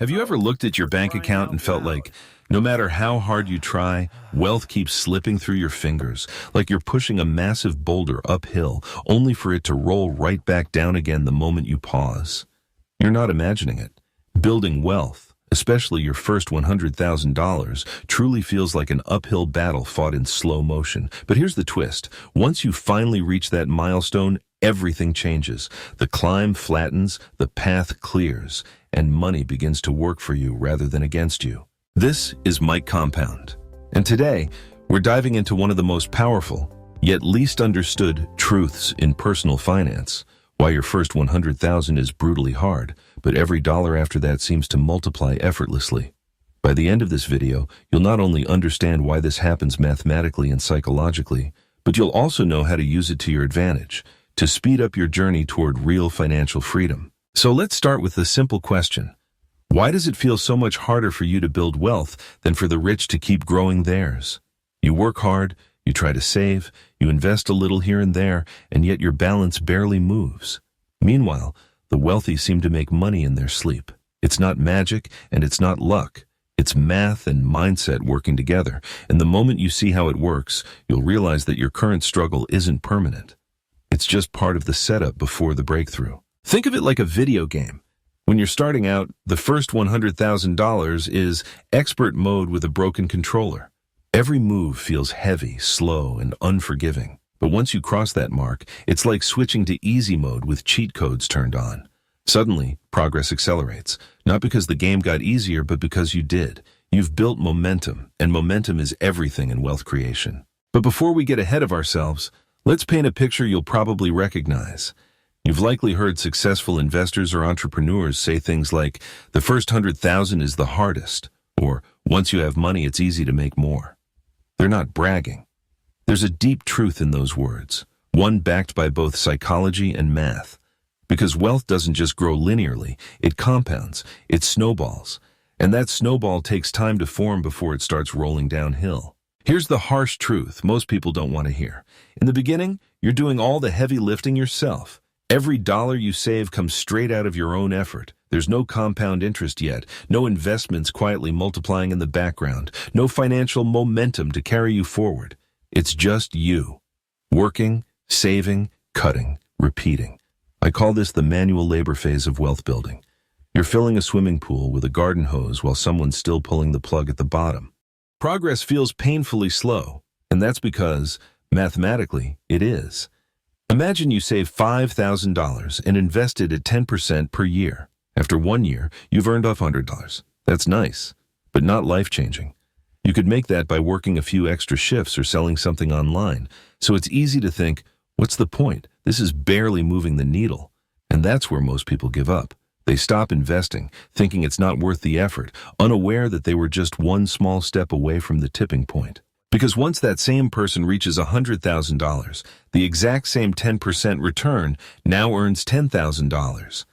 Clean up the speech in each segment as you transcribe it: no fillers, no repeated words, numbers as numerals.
Have you ever looked at your bank account and felt like no matter how hard you try, wealth keeps slipping through your fingers, like you're pushing a massive boulder uphill, only for it to roll right back down again the moment you pause? You're not imagining it. Building wealth, especially your first $100,000, truly feels like an uphill battle fought in slow motion. But here's the twist. Once you finally reach that milestone, everything changes. The climb flattens, the path clears, and money begins to work for you rather than against you. This is Mike Compound, and today we're diving into one of the most powerful, yet least understood truths in personal finance. Why your first 100,000 is brutally hard, but every dollar after that seems to multiply effortlessly. By the end of this video, you'll not only understand why this happens mathematically and psychologically, but you'll also know how to use it to your advantage, to speed up your journey toward real financial freedom. So let's start with the simple question. Why does it feel so much harder for you to build wealth than for the rich to keep growing theirs? You work hard, you try to save, you invest a little here and there, and yet your balance barely moves. Meanwhile, the wealthy seem to make money in their sleep. It's not magic and it's not luck. It's math and mindset working together, and the moment you see how it works, you'll realize that your current struggle isn't permanent. It's just part of the setup before the breakthrough. Think of it like a video game. When you're starting out, the first $100,000 is expert mode with a broken controller. Every move feels heavy, slow, and unforgiving. But once you cross that mark, it's like switching to easy mode with cheat codes turned on. Suddenly, progress accelerates, not because the game got easier, but because you did. You've built momentum, and momentum is everything in wealth creation. But before we get ahead of ourselves, let's paint a picture you'll probably recognize. You've likely heard successful investors or entrepreneurs say things like, the first 100,000 is the hardest, or once you have money, it's easy to make more. They're not bragging. There's a deep truth in those words, one backed by both psychology and math. Because wealth doesn't just grow linearly, it compounds, it snowballs, and that snowball takes time to form before it starts rolling downhill. Here's the harsh truth most people don't want to hear. In the beginning, you're doing all the heavy lifting yourself. Every dollar you save comes straight out of your own effort. There's no compound interest yet, no investments quietly multiplying in the background, no financial momentum to carry you forward. It's just you. Working, saving, cutting, repeating. I call this the manual labor phase of wealth building. You're filling a swimming pool with a garden hose while someone's still pulling the plug at the bottom. Progress feels painfully slow, and that's because, mathematically, it is. Imagine you save $5,000 and invest it at 10% per year. After 1 year, you've earned off $100. That's nice, but not life-changing. You could make that by working a few extra shifts or selling something online. So it's easy to think, what's the point? This is barely moving the needle. And that's where most people give up. They stop investing, thinking it's not worth the effort, unaware that they were just one small step away from the tipping point. Because once that same person reaches $100,000, the exact same 10% return now earns $10,000.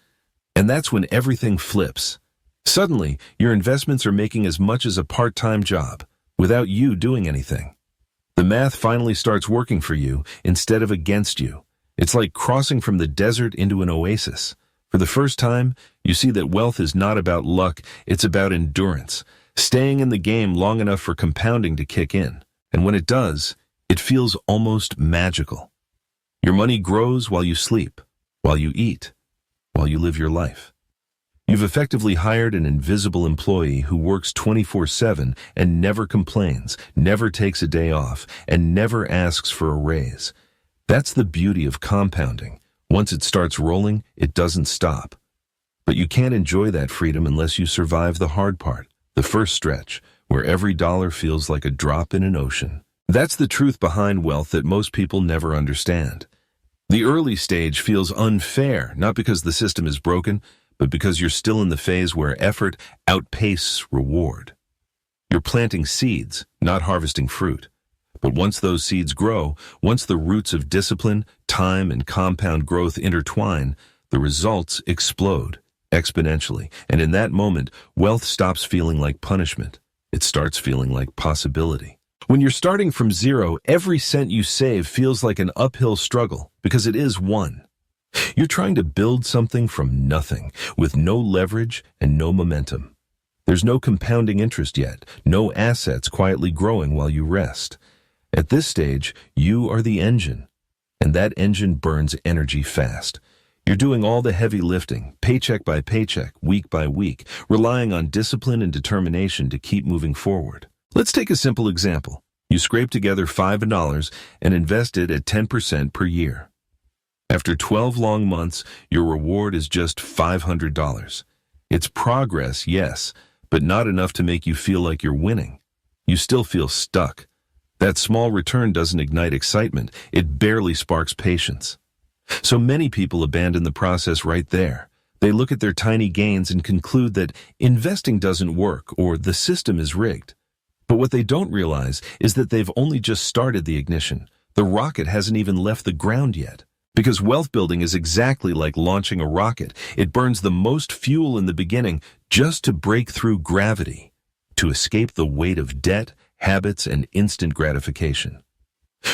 And that's when everything flips. Suddenly, your investments are making as much as a part-time job, without you doing anything. The math finally starts working for you instead of against you. It's like crossing from the desert into an oasis. For the first time, you see that wealth is not about luck, it's about endurance, staying in the game long enough for compounding to kick in. And when it does, it feels almost magical. Your money grows while you sleep, while you eat, while you live your life. You've effectively hired an invisible employee who works 24/7 and never complains, never takes a day off, and never asks for a raise. That's the beauty of compounding. Once it starts rolling, it doesn't stop. But you can't enjoy that freedom unless you survive the hard part, the first stretch, where every dollar feels like a drop in an ocean. That's the truth behind wealth that most people never understand. The early stage feels unfair, not because the system is broken, but because you're still in the phase where effort outpaces reward. You're planting seeds, not harvesting fruit. But once those seeds grow, once the roots of discipline, time, and compound growth intertwine, the results explode exponentially. And in that moment, wealth stops feeling like punishment. It starts feeling like possibility. When you're starting from zero, every cent you save feels like an uphill struggle because it is one. You're trying to build something from nothing, with no leverage and no momentum. There's no compounding interest yet, no assets quietly growing while you rest. At this stage, you are the engine, and that engine burns energy fast. You're doing all the heavy lifting, paycheck by paycheck, week by week, relying on discipline and determination to keep moving forward. Let's take a simple example. You scrape together $5 and invest it at 10% per year. After 12 long months, your reward is just $500. It's progress, yes, but not enough to make you feel like you're winning. You still feel stuck. That small return doesn't ignite excitement. It barely sparks patience. So many people abandon the process right there. They look at their tiny gains and conclude that investing doesn't work or the system is rigged. But what they don't realize is that they've only just started the ignition. The rocket hasn't even left the ground yet. Because wealth building is exactly like launching a rocket. It burns the most fuel in the beginning just to break through gravity, to escape the weight of debt, habits, and instant gratification.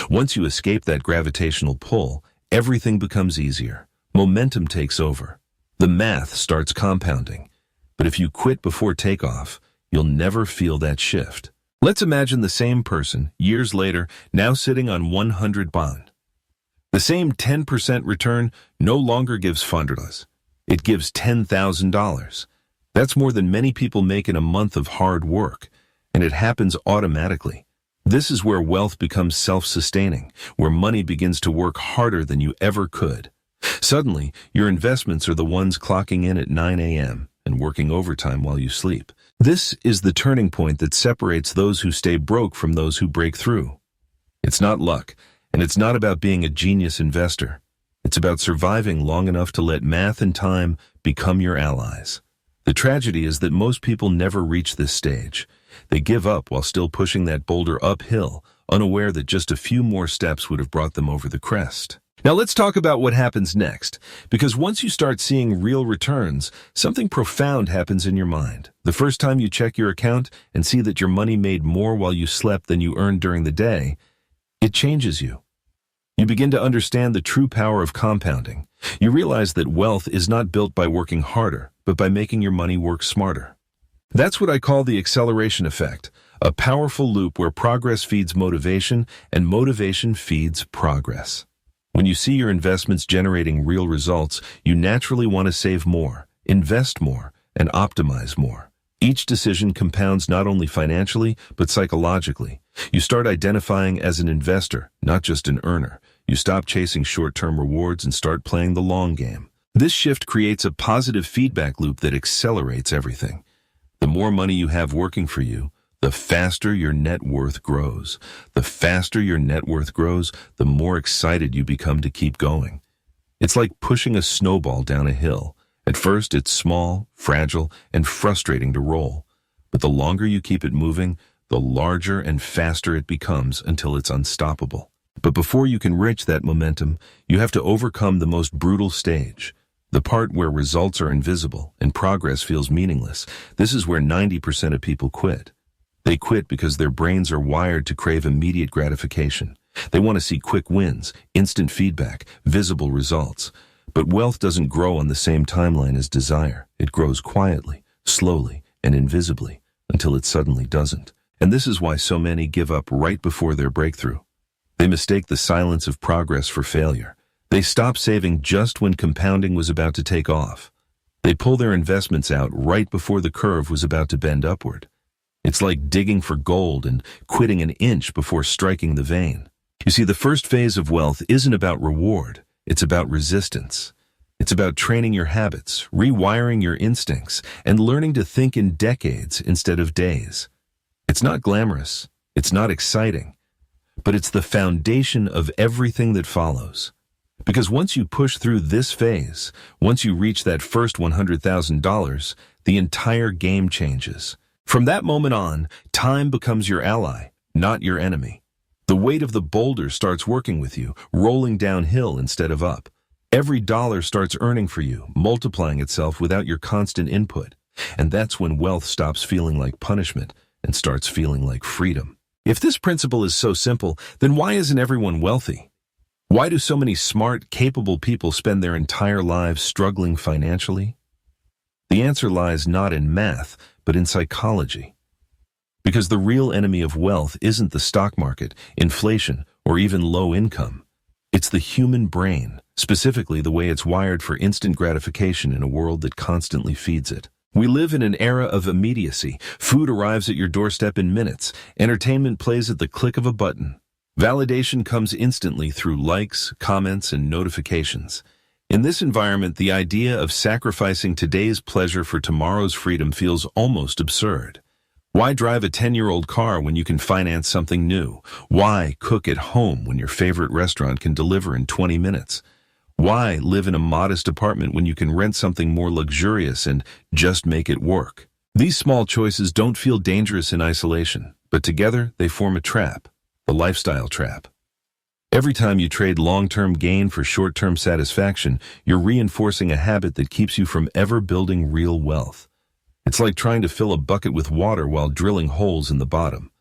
Once you escape that gravitational pull, everything becomes easier. Momentum takes over. The math starts compounding. But if you quit before takeoff, you'll never feel that shift. Let's imagine the same person, years later, now sitting on 100 bond. The same 10% return no longer gives $500. It gives $10,000. That's more than many people make in a month of hard work, and it happens automatically. This is where wealth becomes self-sustaining, where money begins to work harder than you ever could. Suddenly, your investments are the ones clocking in at 9 a.m. and working overtime while you sleep. This is the turning point that separates those who stay broke from those who break through. It's not luck. And it's not about being a genius investor. It's about surviving long enough to let math and time become your allies. The tragedy is that most people never reach this stage. They give up while still pushing that boulder uphill, unaware that just a few more steps would have brought them over the crest. Now let's talk about what happens next, because once you start seeing real returns, something profound happens in your mind. The first time you check your account and see that your money made more while you slept than you earned during the day, it changes you. You begin to understand the true power of compounding. You realize that wealth is not built by working harder, but by making your money work smarter. That's what I call the acceleration effect, a powerful loop where progress feeds motivation and motivation feeds progress. When you see your investments generating real results, you naturally want to save more, invest more, and optimize more. Each decision compounds not only financially, but psychologically. You start identifying as an investor, not just an earner. You stop chasing short-term rewards and start playing the long game. This shift creates a positive feedback loop that accelerates everything. The more money you have working for you, the faster your net worth grows. The faster your net worth grows, the more excited you become to keep going. It's like pushing a snowball down a hill. At first, it's small, fragile, and frustrating to roll. But the longer you keep it moving, the larger and faster it becomes until it's unstoppable. But before you can reach that momentum, you have to overcome the most brutal stage, the part where results are invisible and progress feels meaningless. This is where 90% of people quit. They quit because their brains are wired to crave immediate gratification. They want to see quick wins, instant feedback, visible results. But wealth doesn't grow on the same timeline as desire. It grows quietly, slowly, and invisibly, until it suddenly doesn't. And this is why so many give up right before their breakthrough. They mistake the silence of progress for failure. They stop saving just when compounding was about to take off. They pull their investments out right before the curve was about to bend upward. It's like digging for gold and quitting an inch before striking the vein. You see, the first phase of wealth isn't about reward. It's about resistance. It's about training your habits, rewiring your instincts, and learning to think in decades instead of days. It's not glamorous. It's not exciting. But it's the foundation of everything that follows. Because once you push through this phase, once you reach that first $100,000, the entire game changes. From that moment on, time becomes your ally, not your enemy. The weight of the boulder starts working with you, rolling downhill instead of up. Every dollar starts earning for you, multiplying itself without your constant input. And that's when wealth stops feeling like punishment and starts feeling like freedom. If this principle is so simple, then why isn't everyone wealthy? Why do so many smart, capable people spend their entire lives struggling financially? The answer lies not in math, but in psychology. Because the real enemy of wealth isn't the stock market, inflation, or even low income. It's the human brain, specifically the way it's wired for instant gratification in a world that constantly feeds it. We live in an era of immediacy. Food arrives at your doorstep in minutes. Entertainment plays at the click of a button. Validation comes instantly through likes, comments, and notifications. In this environment, the idea of sacrificing today's pleasure for tomorrow's freedom feels almost absurd. Why drive a 10-year-old car when you can finance something new? Why cook at home when your favorite restaurant can deliver in 20 minutes? Why live in a modest apartment when you can rent something more luxurious and just make it work? These small choices don't feel dangerous in isolation, but together they form a trap, the lifestyle trap. Every time you trade long-term gain for short-term satisfaction, you're reinforcing a habit that keeps you from ever building real wealth. It's like trying to fill a bucket with water while drilling holes in the bottom.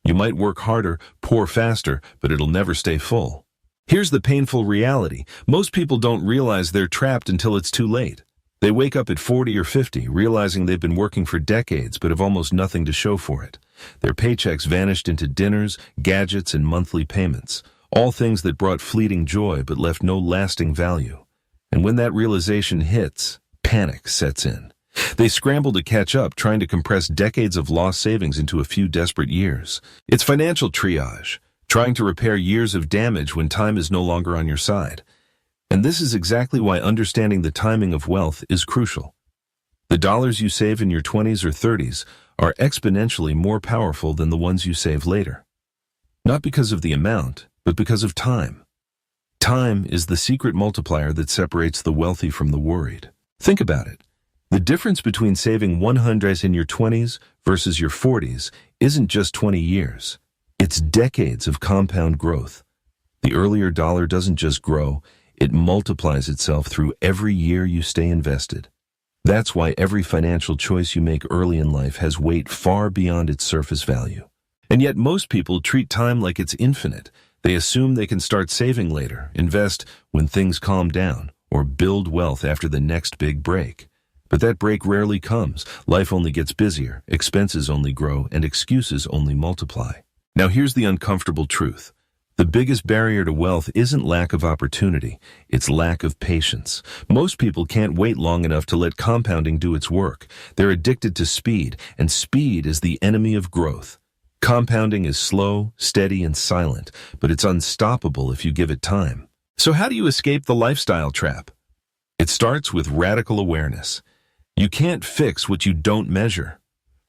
You might work harder, pour faster, but it'll never stay full. Here's the painful reality. Most people don't realize they're trapped until it's too late. They wake up at 40 or 50, realizing they've been working for decades but have almost nothing to show for it. Their paychecks vanished into dinners, gadgets, and monthly payments, all things that brought fleeting joy but left no lasting value. And when that realization hits, panic sets in. They scramble to catch up, trying to compress decades of lost savings into a few desperate years. It's financial triage, trying to repair years of damage when time is no longer on your side. And this is exactly why understanding the timing of wealth is crucial. The dollars you save in your 20s or 30s are exponentially more powerful than the ones you save later. Not because of the amount, but because of time. Time is the secret multiplier that separates the wealthy from the worried. Think about it. The difference between saving 100 in your 20s versus your 40s isn't just 20 years. It's decades of compound growth. The earlier dollar doesn't just grow, it multiplies itself through every year you stay invested. That's why every financial choice you make early in life has weight far beyond its surface value. And yet most people treat time like it's infinite. They assume they can start saving later, invest when things calm down, or build wealth after the next big break. But that break rarely comes. Life only gets busier, expenses only grow, and excuses only multiply. Now here's the uncomfortable truth. The biggest barrier to wealth isn't lack of opportunity, it's lack of patience. Most people can't wait long enough to let compounding do its work. They're addicted to speed, and speed is the enemy of growth. Compounding is slow, steady, and silent, but it's unstoppable if you give it time. So how do you escape the lifestyle trap? It starts with radical awareness. You can't fix what you don't measure.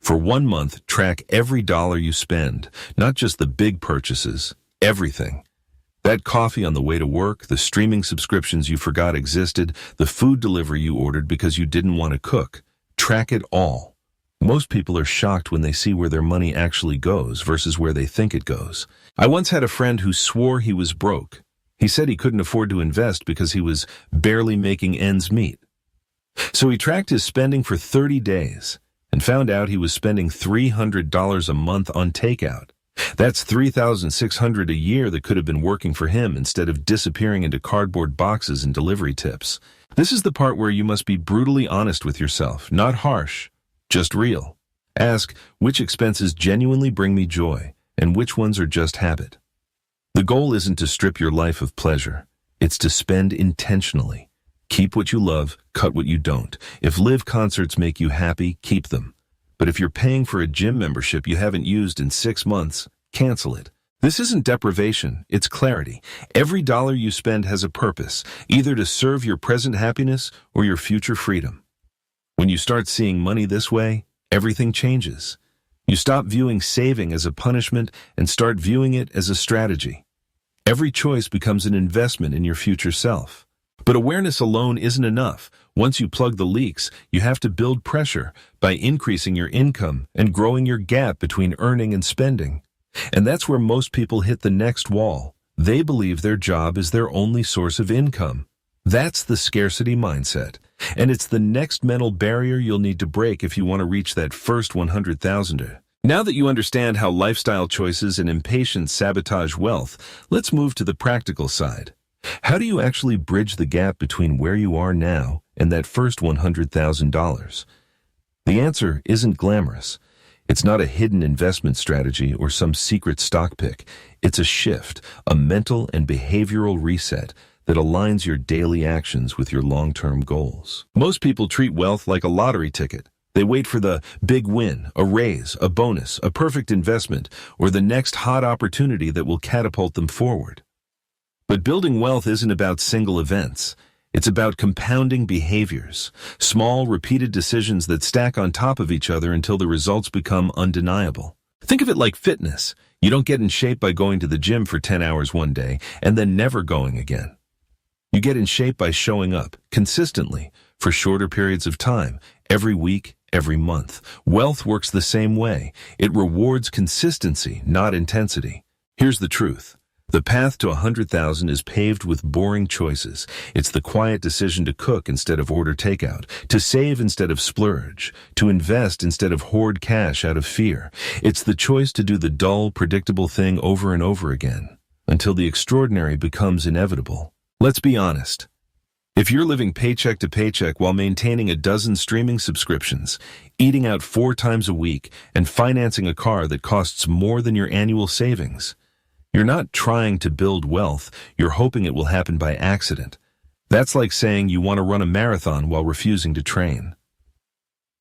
For 1 month, track every dollar you spend, not just the big purchases, everything. That coffee on the way to work, the streaming subscriptions you forgot existed, the food delivery you ordered because you didn't want to cook. Track it all. Most people are shocked when they see where their money actually goes versus where they think it goes. I once had a friend who swore he was broke. He said he couldn't afford to invest because he was barely making ends meet. So he tracked his spending for 30 days and found out he was spending $300 a month on takeout. That's $3,600 a year that could have been working for him instead of disappearing into cardboard boxes and delivery tips. This is the part where you must be brutally honest with yourself, not harsh, just real. Ask, which expenses genuinely bring me joy and which ones are just habit? The goal isn't to strip your life of pleasure. It's to spend intentionally. Keep what you love, cut what you don't. If live concerts make you happy, keep them. But if you're paying for a gym membership you haven't used in 6 months, cancel it. This isn't deprivation, it's clarity. Every dollar you spend has a purpose, either to serve your present happiness or your future freedom. When you start seeing money this way, everything changes. You stop viewing saving as a punishment and start viewing it as a strategy. Every choice becomes an investment in your future self. But awareness alone isn't enough. Once you plug the leaks, you have to build pressure by increasing your income and growing your gap between earning and spending. And that's where most people hit the next wall. They believe their job is their only source of income. That's the scarcity mindset. And it's the next mental barrier you'll need to break if you want to reach that first 100,000. Now that you understand how lifestyle choices and impatience sabotage wealth, let's move to the practical side. How do you actually bridge the gap between where you are now and that first $100,000? The answer isn't glamorous. It's not a hidden investment strategy or some secret stock pick. It's a shift, a mental and behavioral reset that aligns your daily actions with your long-term goals. Most people treat wealth like a lottery ticket. They wait for the big win, a raise, a bonus, a perfect investment, or the next hot opportunity that will catapult them forward. But building wealth isn't about single events. It's about compounding behaviors, small, repeated decisions that stack on top of each other until the results become undeniable. Think of it like fitness. You don't get in shape by going to the gym for 10 hours one day and then never going again. You get in shape by showing up consistently for shorter periods of time, every week, every month. Wealth works the same way. It rewards consistency, not intensity. Here's the truth. The path to 100,000 is paved with boring choices. It's the quiet decision to cook instead of order takeout, to save instead of splurge, to invest instead of hoard cash out of fear. It's the choice to do the dull, predictable thing over and over again, until the extraordinary becomes inevitable. Let's be honest. If you're living paycheck to paycheck while maintaining a dozen streaming subscriptions, eating out 4 times a week, and financing a car that costs more than your annual savings, you're not trying to build wealth, you're hoping it will happen by accident. That's like saying you want to run a marathon while refusing to train.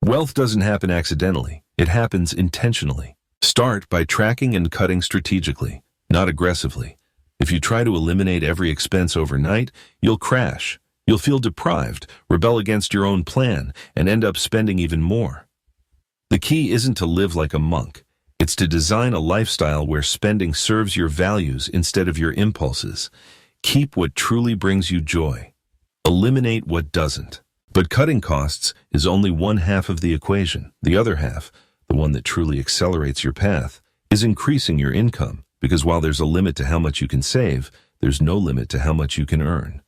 Wealth doesn't happen accidentally, it happens intentionally. Start by tracking and cutting strategically, not aggressively. If you try to eliminate every expense overnight, you'll crash. You'll feel deprived, rebel against your own plan, and end up spending even more. The key isn't to live like a monk. It's to design a lifestyle where spending serves your values instead of your impulses. Keep what truly brings you joy. Eliminate what doesn't. But cutting costs is only one half of the equation. The other half, the one that truly accelerates your path, is increasing your income, because while there's a limit to how much you can save, there's no limit to how much you can earn.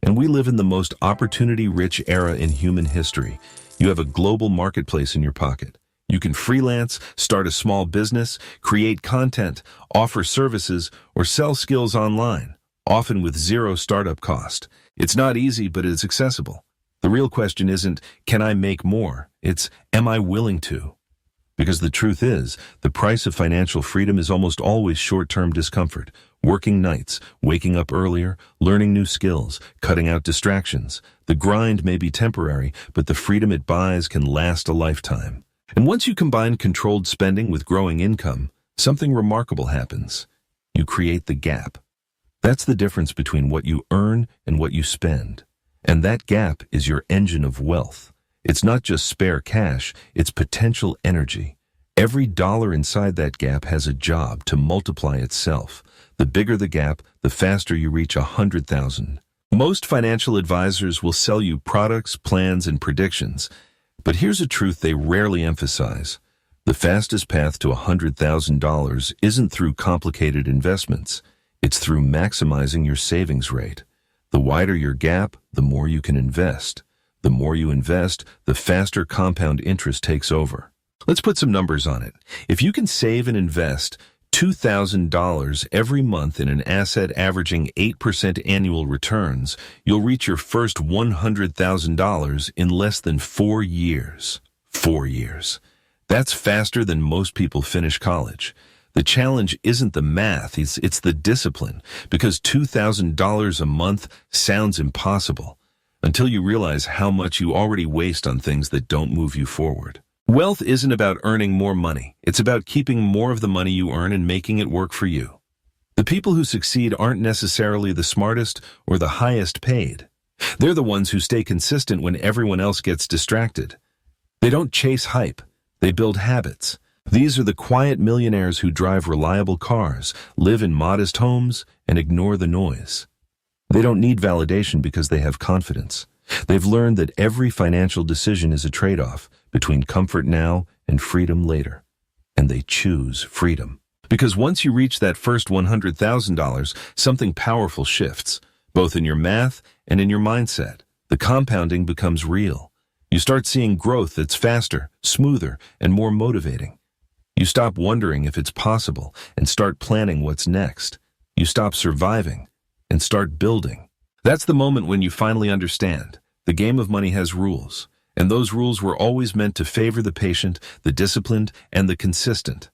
And we live in the most opportunity-rich era in human history. You have a global marketplace in your pocket. You can freelance, start a small business, create content, offer services, or sell skills online, often with zero startup cost. It's not easy, but it's accessible. The real question isn't, can I make more? It's, am I willing to? Because the truth is, the price of financial freedom is almost always short-term discomfort. Working nights, waking up earlier, learning new skills, cutting out distractions. The grind may be temporary, but the freedom it buys can last a lifetime. And once you combine controlled spending with growing income, something remarkable happens. You create the gap. That's the difference between what you earn and what you spend. And that gap is your engine of wealth. It's not just spare cash, it's potential energy. Every dollar inside that gap has a job to multiply itself. The bigger the gap, the faster you reach 100,000. Most financial advisors will sell you products, plans, and predictions. But here's a truth they rarely emphasize. The fastest path to $100,000 isn't through complicated investments. It's through maximizing your savings rate. The wider your gap, the more you can invest. The more you invest, the faster compound interest takes over. Let's put some numbers on it. If you can save and invest $2,000 every month in an asset averaging 8% annual returns, you'll reach your first $100,000 in less than 4 years. 4 years. That's faster than most people finish college. The challenge isn't the math, it's the discipline, because $2,000 a month sounds impossible until you realize how much you already waste on things that don't move you forward. Wealth isn't about earning more money. It's about keeping more of the money you earn and making it work for you. The people who succeed aren't necessarily the smartest or the highest paid. They're the ones who stay consistent when everyone else gets distracted. They don't chase hype. They build habits. These are the quiet millionaires who drive reliable cars, live in modest homes, and ignore the noise. They don't need validation because they have confidence. They've learned that every financial decision is a trade-off between comfort now and freedom later. And they choose freedom. Because once you reach that first $100,000, something powerful shifts, both in your math and in your mindset. The compounding becomes real. You start seeing growth that's faster, smoother, and more motivating. You stop wondering if it's possible and start planning what's next. You stop surviving and start building. That's the moment when you finally understand. The game of money has rules, and those rules were always meant to favor the patient, the disciplined, and the consistent.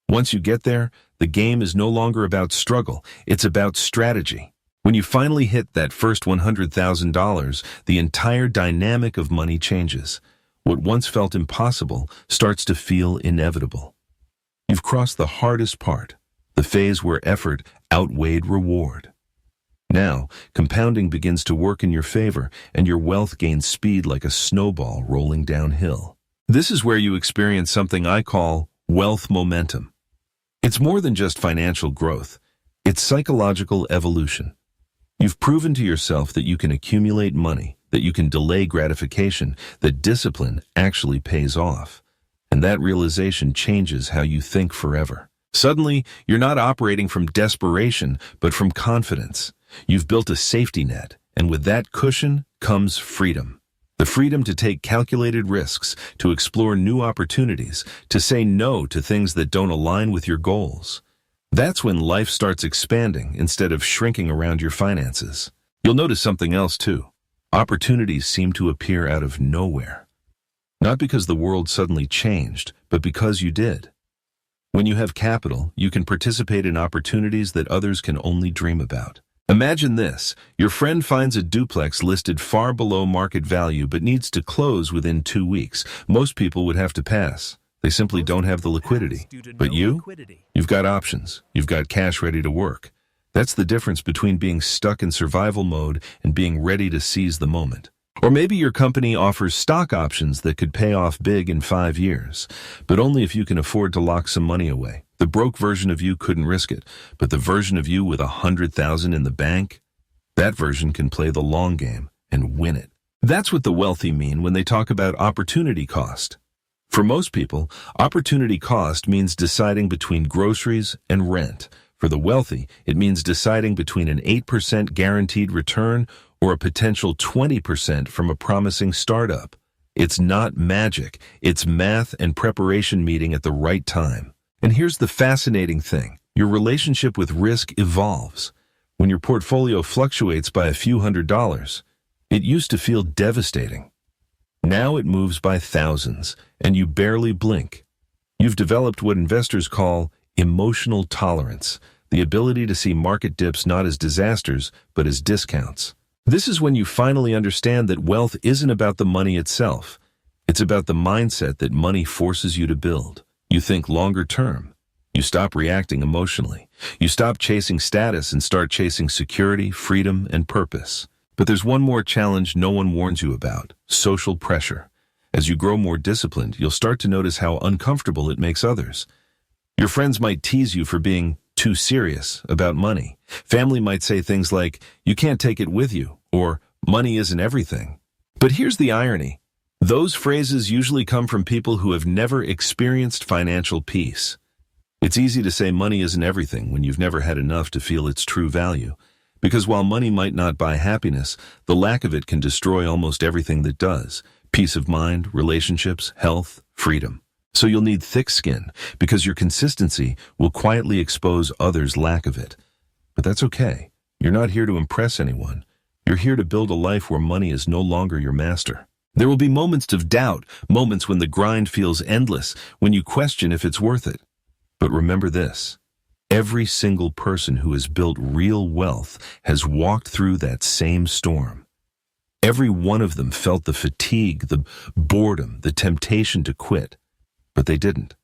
Once you get there, the game is no longer about struggle, it's about strategy. When you finally hit that first $100,000, the entire dynamic of money changes. What once felt impossible starts to feel inevitable. You've crossed the hardest part, the phase where effort outweighed reward. Now, compounding begins to work in your favor, and your wealth gains speed like a snowball rolling downhill. This is where you experience something I call wealth momentum. It's more than just financial growth. It's psychological evolution. You've proven to yourself that you can accumulate money, that you can delay gratification, that discipline actually pays off. And that realization changes how you think forever. Suddenly, you're not operating from desperation, but from confidence. You've built a safety net, and with that cushion comes freedom. The freedom to take calculated risks, to explore new opportunities, to say no to things that don't align with your goals. That's when life starts expanding instead of shrinking around your finances. You'll notice something else too. Opportunities seem to appear out of nowhere. Not because the world suddenly changed, but because you did. When you have capital, you can participate in opportunities that others can only dream about. Imagine this. Your friend finds a duplex listed far below market value but needs to close within 2 weeks. Most people would have to pass. They simply don't have the liquidity. But you've got options. You've got cash ready to work. That's the difference between being stuck in survival mode and being ready to seize the moment. Or maybe your company offers stock options that could pay off big in 5 years, but only if you can afford to lock some money away. The broke version of you couldn't risk it, but the version of you with $100,000 in the bank, that version can play the long game and win it. That's what the wealthy mean when they talk about opportunity cost. For most people, opportunity cost means deciding between groceries and rent. For the wealthy, it means deciding between an 8% guaranteed return or a potential 20% from a promising startup. It's not magic, it's math and preparation meeting at the right time. And here's the fascinating thing. Your relationship with risk evolves. When your portfolio fluctuates by a few $100s, it used to feel devastating. Now it moves by thousands, and you barely blink. You've developed what investors call emotional tolerance, the ability to see market dips not as disasters, but as discounts. This is when you finally understand that wealth isn't about the money itself. It's about the mindset that money forces you to build. You think longer term. You stop reacting emotionally. You stop chasing status and start chasing security, freedom, and purpose. But there's one more challenge no one warns you about: social pressure. As you grow more disciplined, you'll start to notice how uncomfortable it makes others. Your friends might tease you for being too serious about money. Family might say things like, "You can't take it with you," or "Money isn't everything." But here's the irony. Those phrases usually come from people who have never experienced financial peace. It's easy to say money isn't everything when you've never had enough to feel its true value. Because while money might not buy happiness, the lack of it can destroy almost everything that does: peace of mind, relationships, health, freedom. So you'll need thick skin, because your consistency will quietly expose others' lack of it. But that's okay. You're not here to impress anyone. You're here to build a life where money is no longer your master. There will be moments of doubt, moments when the grind feels endless, when you question if it's worth it. But remember this: every single person who has built real wealth has walked through that same storm. Every one of them felt the fatigue, the boredom, the temptation to quit. But they didn't.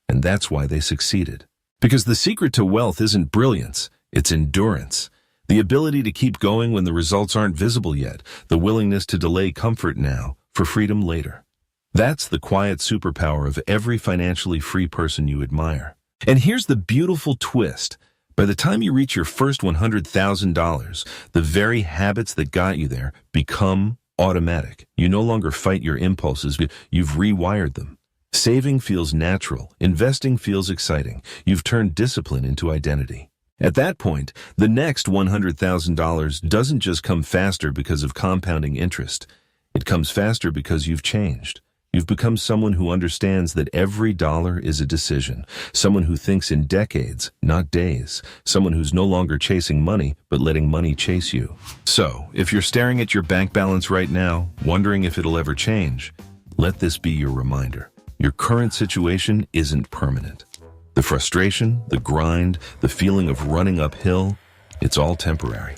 And that's why they succeeded. Because the secret to wealth isn't brilliance, it's endurance. The ability to keep going when the results aren't visible yet, the willingness to delay comfort now for freedom later. That's the quiet superpower of every financially free person you admire. And here's the beautiful twist. By the time you reach your first $100,000, the very habits that got you there become automatic. You no longer fight your impulses, you've rewired them. Saving feels natural. Investing feels exciting. You've turned discipline into identity. At that point, the next $100,000 doesn't just come faster because of compounding interest. It comes faster because you've changed. You've become someone who understands that every dollar is a decision, someone who thinks in decades, not days, someone who's no longer chasing money, but letting money chase you. So, if you're staring at your bank balance right now, wondering if it'll ever change, let this be your reminder. Your current situation isn't permanent. The frustration, the grind, the feeling of running uphill, it's all temporary.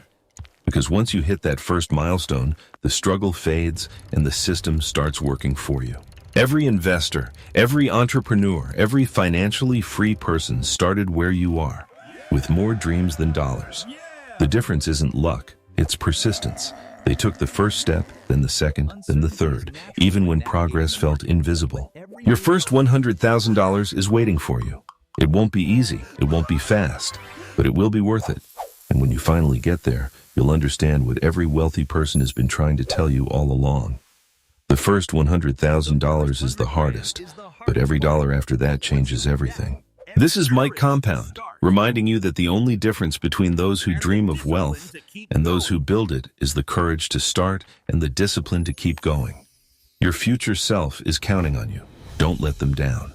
Because once you hit that first milestone, the struggle fades and the system starts working for you. Every investor, every entrepreneur, every financially free person started where you are, with more dreams than dollars. The difference isn't luck, it's persistence. They took the first step, then the second, then the third, even when progress felt invisible. Your first $100,000 is waiting for you. It won't be easy, it won't be fast, but it will be worth it. And when you finally get there, you'll understand what every wealthy person has been trying to tell you all along. The first $100,000 is the hardest, but every dollar after that changes everything. This is Mike Compound, reminding you that the only difference between those who dream of wealth and those who build it is the courage to start and the discipline to keep going. Your future self is counting on you. Don't let them down.